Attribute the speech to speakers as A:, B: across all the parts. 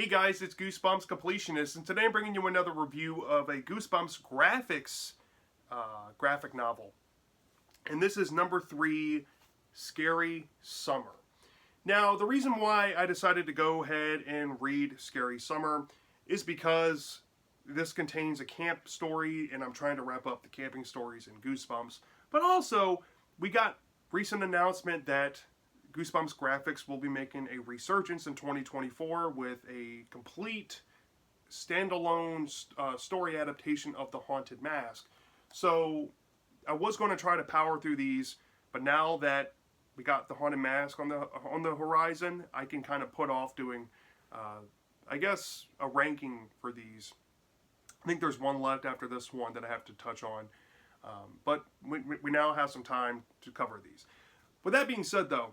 A: Hey guys, it's Goosebumps Completionist, and today I'm bringing you another review of a Goosebumps Graphix graphic novel. And this is number 3, Scary Summer. Now, the reason why I decided to go ahead and read Scary Summer is because this contains a camp story, and I'm trying to wrap up the camping stories in Goosebumps. But also, we got recent announcement that Goosebumps Graphix will be making a resurgence in 2024 with a complete standalone story adaptation of The Haunted Mask. So I was going to try to power through these, but now that we got The Haunted Mask on the horizon, I can kind of put off doing, I guess, a ranking for these. I think there's one left after this one that I have to touch on, but we now have some time to cover these. With that being said, though,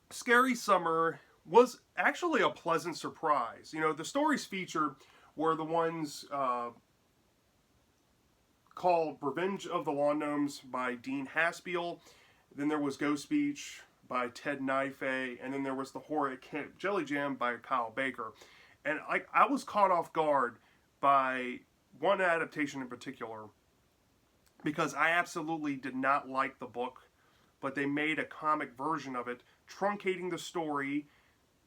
A: Scary Summer was actually a pleasant surprise. You know, the stories featured were the ones called Revenge of the Lawn Gnomes by Dean Haspiel. Then there was Ghost Speech by Ted Knife. And then there was The Horror at Camp Jelly Jam by Kyle Baker. And I was caught off guard by one adaptation in particular because I absolutely did not like the book, but they made a comic version of it, truncating the story,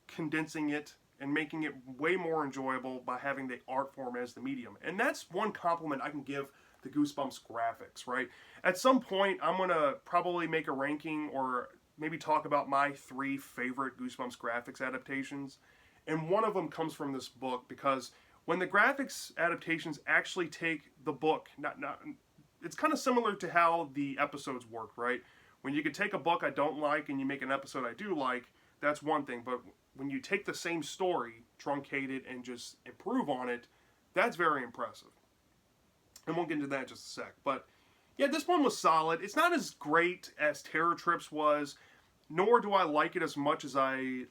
A: condensing it, and making it way more enjoyable by having the art form as the medium. And that's one compliment I can give the Goosebumps Graphix, right? At some point, I'm going to probably make a ranking or maybe talk about my 3 favorite Goosebumps Graphix adaptations. And one of them comes from this book, because when the Graphix adaptations actually take the book, it's kind of similar to how the episodes work, right? When you can take a book I don't like and you make an episode I do like, that's one thing. But when you take the same story, truncate it, and just improve on it, that's very impressive. And we'll get into that in just a sec. But yeah, this one was solid. It's not as great as Terror Trips was, nor do I like it as much as I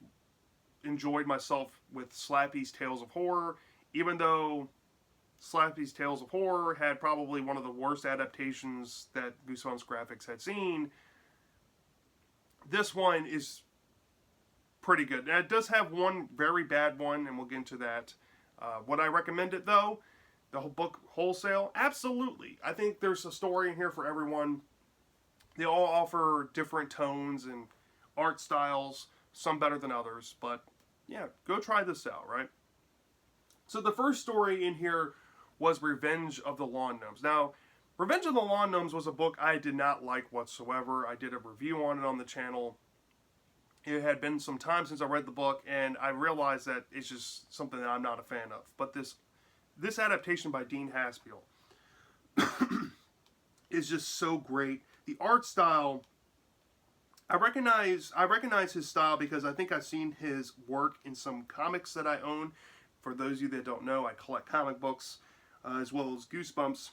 A: enjoyed myself with Slappy's Tales of Horror, even though Slappy's Tales of Horror had probably one of the worst adaptations that Goosebumps Graphix had seen. This one is pretty good. Now, it does have one very bad one, and we'll get into that. Would I recommend it, though? The whole book wholesale? Absolutely. I think there's a story in here for everyone. They all offer different tones and art styles, some better than others. But, yeah, go try this out, right? So the first story in here was Revenge of the Lawn Gnomes. Now, Revenge of the Lawn Gnomes was a book I did not like whatsoever. I did a review on it on the channel. It had been some time since I read the book, and I realized that it's just something that I'm not a fan of. But this adaptation by Dean Haspiel is just so great. The art style, I recognize his style because I think I've seen his work in some comics that I own. For those of you that don't know, I collect comic books as well as Goosebumps.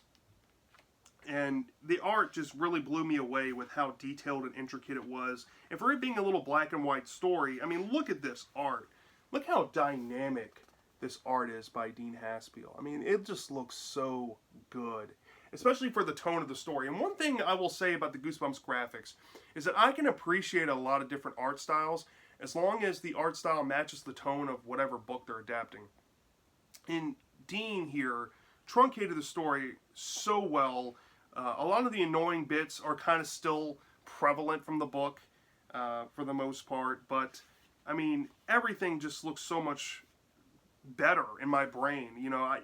A: And the art just really blew me away with how detailed and intricate it was. And for it being a little black and white story, I mean, look at this art. Look how dynamic this art is by Dean Haspiel. I mean, it just looks so good, especially for the tone of the story. And one thing I will say about the Goosebumps Graphix is that I can appreciate a lot of different art styles as long as the art style matches the tone of whatever book they're adapting. And Dean here truncated the story so well. A lot of the annoying bits are kind of still prevalent from the book for the most part, but I mean, everything just looks so much better in my brain. You know,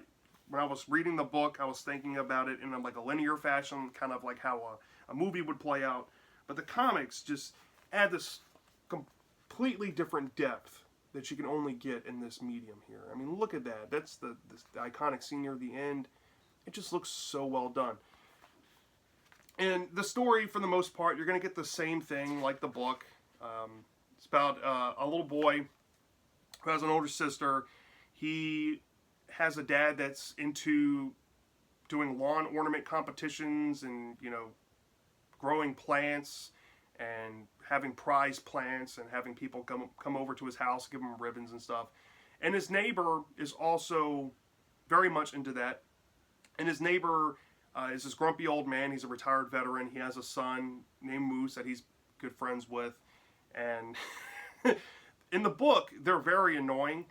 A: when I was reading the book, I was thinking about it in like a linear fashion, kind of like how a movie would play out. But the comics just add this completely different depth that you can only get in this medium here. I mean, look at that. That's the iconic scene near the end. It just looks so well done. And the story, for the most part, you're going to get the same thing like the book. It's about a little boy who has an older sister. He has a dad that's into doing lawn ornament competitions and, you know, growing plants and having prize plants and having people come over to his house, give him ribbons and stuff. And his neighbor is also very much into that. And his neighbor is this grumpy old man. He's a retired veteran. He has a son named Moose that he's good friends with. And in the book, they're very annoying.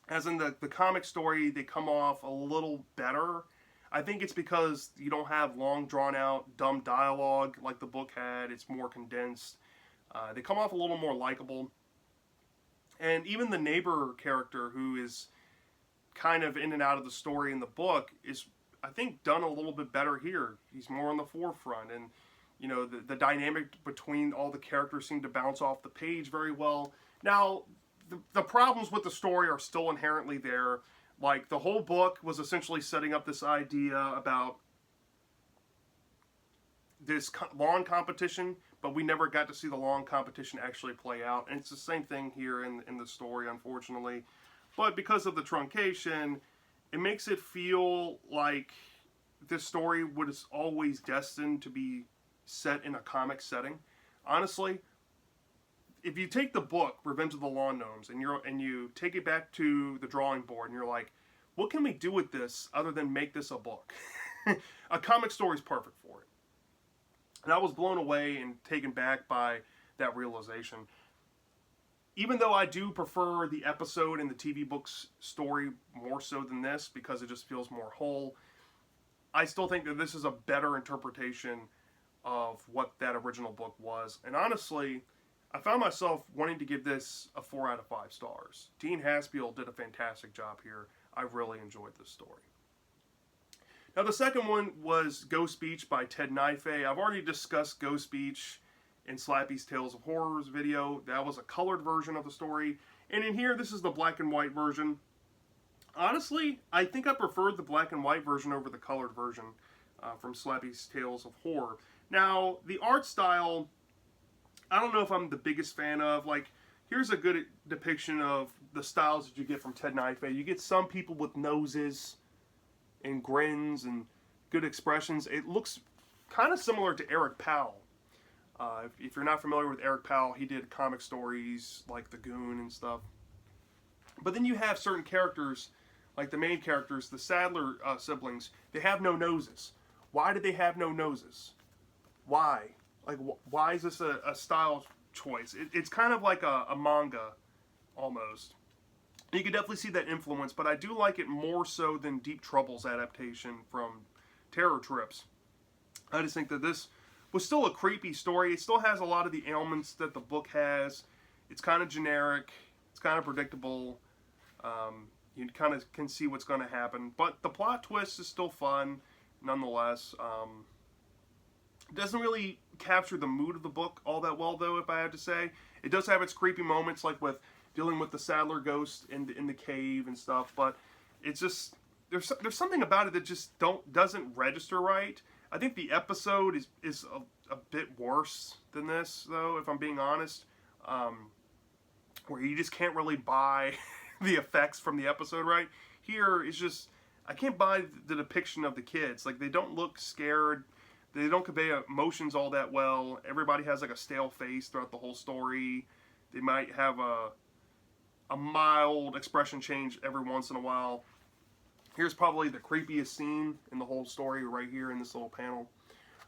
A: As in the comic story, they come off a little better. I think it's because you don't have long, drawn out, dumb dialogue like the book had. It's more condensed. They come off a little more likable. And even the neighbor character, who is kind of in and out of the story in the book, is, I think, done a little bit better here. He's more on the forefront. And, you know, the dynamic between all the characters seem to bounce off the page very well. Now, the problems with the story are still inherently there. Like, the whole book was essentially setting up this idea about this lawn competition, but we never got to see the lawn competition actually play out. And it's the same thing here in the story, unfortunately. But because of the truncation, it makes it feel like this story was always destined to be set in a comic setting. Honestly, if you take the book Revenge of the Lawn Gnomes and you take it back to the drawing board and you're like, what can we do with this other than make this a book? A comic story is perfect for it. And I was blown away and taken back by that realization. Even though I do prefer the episode and the TV book's story more so than this, because it just feels more whole, I still think that this is a better interpretation of what that original book was. And honestly, I found myself wanting to give this a 4 out of 5 stars. Dean Haspiel did a fantastic job here. I really enjoyed this story. Now, the second one was Ghost Beach by Ted Knife. I've already discussed Ghost Beach in Slappy's Tales of Horrors video. That was a colored version of the story. And in here, this is the black and white version. Honestly, I think I preferred the black and white version over the colored version from Slappy's Tales of Horror. Now, the art style, I don't know if I'm the biggest fan of. Like, here's a good depiction of the styles that you get from Ted Knife. You get some people with noses and grins and good expressions. It looks kind of similar to Eric Powell. If you're not familiar with Eric Powell, he did comic stories like The Goon and stuff. But then you have certain characters, like the main characters, the Sadler siblings. They have no noses. Why did they have no noses? Why? Like, why is this a style choice? It's kind of like a manga, almost. You can definitely see that influence, but I do like it more so than Deep Trouble's adaptation from Terror Trips. I just think that this was still a creepy story. It still has a lot of the ailments that the book has. It's kind of generic. It's kind of predictable. You kind of can see what's going to happen. But the plot twist is still fun, nonetheless. It doesn't really capture the mood of the book all that well, though, if I had to say. It does have its creepy moments, like with dealing with the Sadler ghost in the cave and stuff. But it's just, there's something about it that just doesn't register right. I think the episode is a bit worse than this, though, if I'm being honest. Where you just can't really buy the effects from the episode right. Here, it's just, I can't buy the depiction of the kids. Like, they don't look scared. They don't convey emotions all that well. Everybody has like a stale face throughout the whole story. They might have a mild expression change every once in a while. Here's probably the creepiest scene in the whole story right here in this little panel.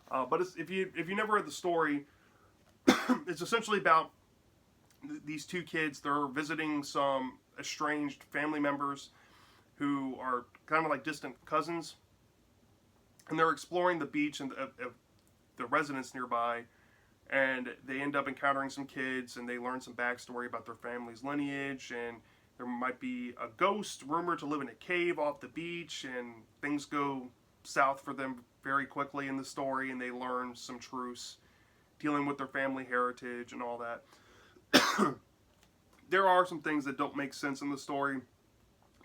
A: But if you never read the story, it's essentially about these two kids. They're visiting some estranged family members who are kind of like distant cousins. And they're exploring the beach and the residents nearby. And they end up encountering some kids, and they learn some backstory about their family's lineage. And there might be a ghost rumored to live in a cave off the beach, and things go south for them very quickly in the story, and they learn some truths dealing with their family heritage and all that. There are some things that don't make sense in the story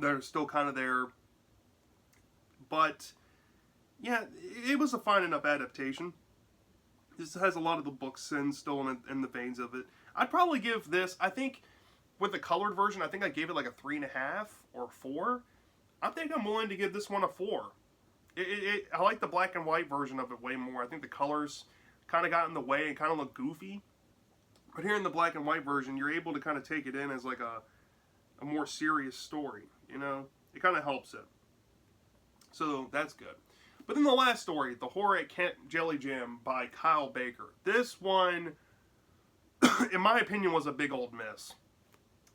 A: that are still kind of there. But, yeah, it was a fine enough adaptation. This has a lot of the book's sins still in the veins of it. I'd probably give this, I think, with the colored version, I think I gave it like a 3.5 or 4. I think I'm willing to give this one a 4. I like the black and white version of it way more. I think the colors kind of got in the way and kind of look goofy. But here in the black and white version, you're able to kind of take it in as like a more serious story, you know? It kind of helps it. So that's good. But then the last story, The Horror at Camp Jelly Jam by Kyle Baker. This one, in my opinion, was a big old miss.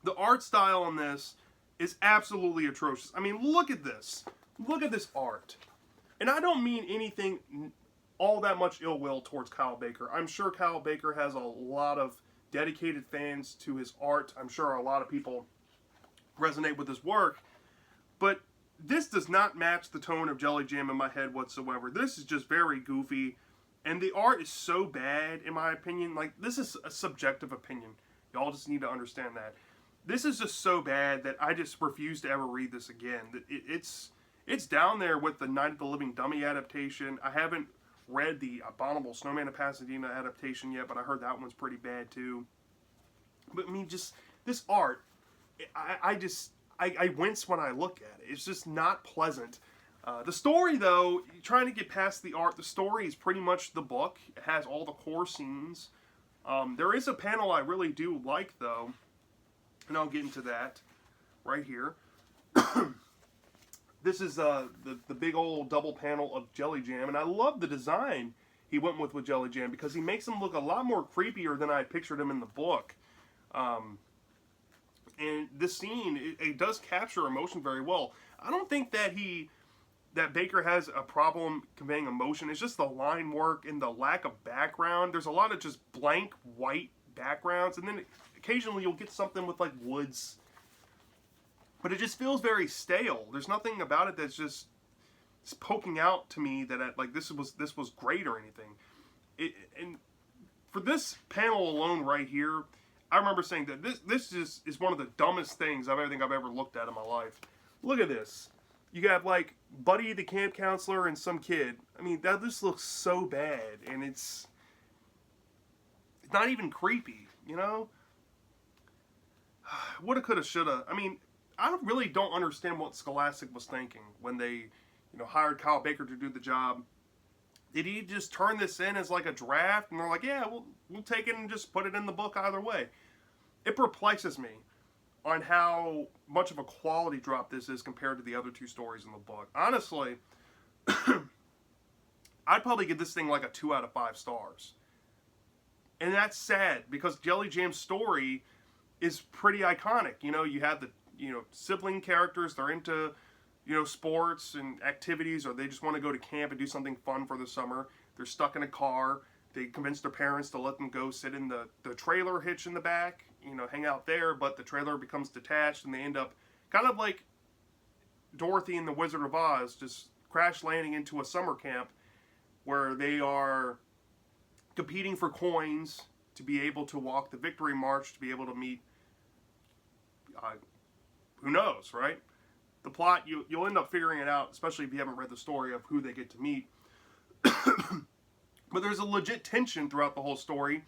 A: The art style on this is absolutely atrocious. I mean, look at this. Look at this art. And I don't mean anything all that much ill will towards Kyle Baker. I'm sure Kyle Baker has a lot of dedicated fans to his art. I'm sure a lot of people resonate with his work. But this does not match the tone of Jelly Jam in my head whatsoever. This is just very goofy. And the art is so bad, in my opinion. Like, this is a subjective opinion. Y'all just need to understand that. This is just so bad that I just refuse to ever read this again. It's down there with the Night of the Living Dummy adaptation. I haven't read the Abominable Snowman of Pasadena adaptation yet, but I heard that one's pretty bad too. But I mean, just this art, I wince when I look at it. It's just not pleasant. The story, though, trying to get past the art, the story is pretty much the book. It has all the core scenes. There is a panel I really do like, though, and I'll get into that right here. This is the big old double panel of Jelly Jam, and I love the design he went with Jelly Jam because he makes him look a lot more creepier than I pictured him in the book. And this scene, it does capture emotion very well. I don't think that Baker has a problem conveying emotion. It's just the line work and the lack of background. There's a lot of just blank white backgrounds, and then occasionally you'll get something with like woods. But it just feels very stale. There's nothing about it that's just poking out to me that like this was great or anything. And for this panel alone right here, I remember saying that this is one of the dumbest things I've ever looked at in my life. Look at this. You got like Buddy the camp counselor and some kid. I mean, that just looks so bad, and it's not even creepy, you know? Woulda, coulda, shoulda. I mean, I really don't understand what Scholastic was thinking when they, hired Kyle Baker to do the job. Did he just turn this in as like a draft, and they're like, yeah, we'll take it and just put it in the book either way? It perplexes me on how much of a quality drop this is compared to the other two stories in the book. Honestly, I'd probably give this thing like a 2 out of 5 stars. And that's sad, because Jelly Jam's story is pretty iconic. You have the, sibling characters, they're into, sports and activities, or they just want to go to camp and do something fun for the summer. They're stuck in a car. They convince their parents to let them go sit in the trailer hitch in the back, hang out there, but the trailer becomes detached, and they end up kind of like Dorothy and the Wizard of Oz, just crash landing into a summer camp where they are competing for coins to be able to walk the victory march, to be able to meet, who knows, right? The plot, you'll end up figuring it out, especially if you haven't read the story of who they get to meet. But there's a legit tension throughout the whole story,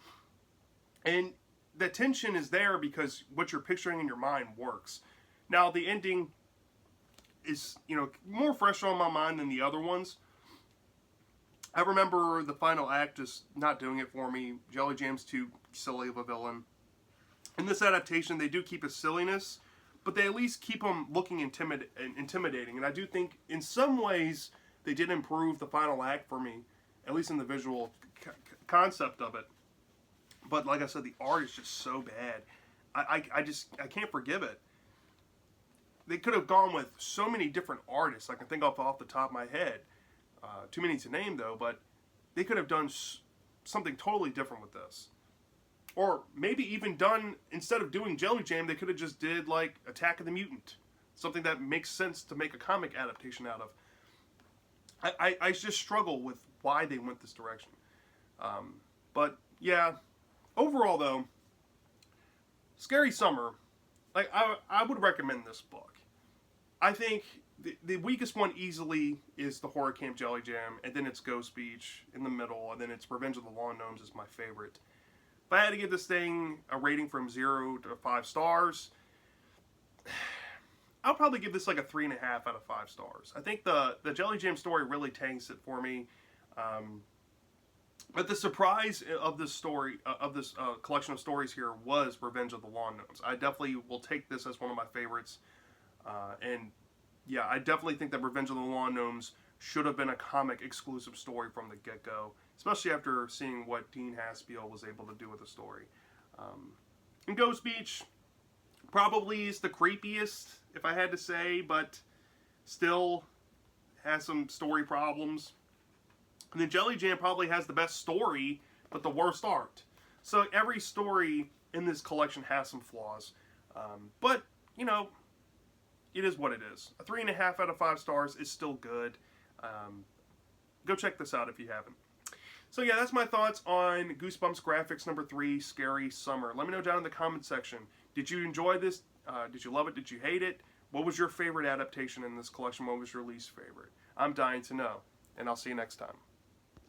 A: and the tension is there because what you're picturing in your mind works. Now, the ending is, more fresh on my mind than the other ones. I remember the final act just not doing it for me. Jelly Jam's too silly of a villain. In this adaptation, they do keep his silliness, but they at least keep him looking intimidating. And I do think, in some ways, they did improve the final act for me, at least in the visual concept of it. But like I said, the art is just so bad. I can't forgive it. They could have gone with so many different artists. I can think off the top of my head. Too many to name, though, but they could have done something totally different with this. Or maybe even done, instead of doing Jelly Jam, they could have just did, like, Attack of the Mutant. Something that makes sense to make a comic adaptation out of. I just struggle with why they went this direction. But, yeah, overall, though, Scary Summer, like, I would recommend this book. I think the weakest one easily is the Horror Camp Jelly Jam, and then it's Ghost Beach in the middle, and then it's Revenge of the Lawn Gnomes is my favorite. If I had to give this thing a rating from 0 to 5 stars, I'll probably give this like a 3.5 out of 5 stars. I think the Jelly Jam story really tanks it for me. But the surprise of this story, of this collection of stories here, was Revenge of the Lawn Gnomes. I definitely will take this as one of my favorites. And yeah, I definitely think that Revenge of the Lawn Gnomes should have been a comic exclusive story from the get-go, especially after seeing what Dean Haspiel was able to do with the story. And Ghost Beach probably is the creepiest if I had to say, but still has some story problems. And then Jelly Jam probably has the best story, but the worst art. So every story in this collection has some flaws. But, you know, it is what it is. A 3.5 out of 5 stars is still good. Go check this out if you haven't. So yeah, that's my thoughts on Goosebumps Graphix number 3, Scary Summer. Let me know down in the comment section. Did you enjoy this? Did you love it? Did you hate it? What was your favorite adaptation in this collection? What was your least favorite? I'm dying to know. And I'll see you next time.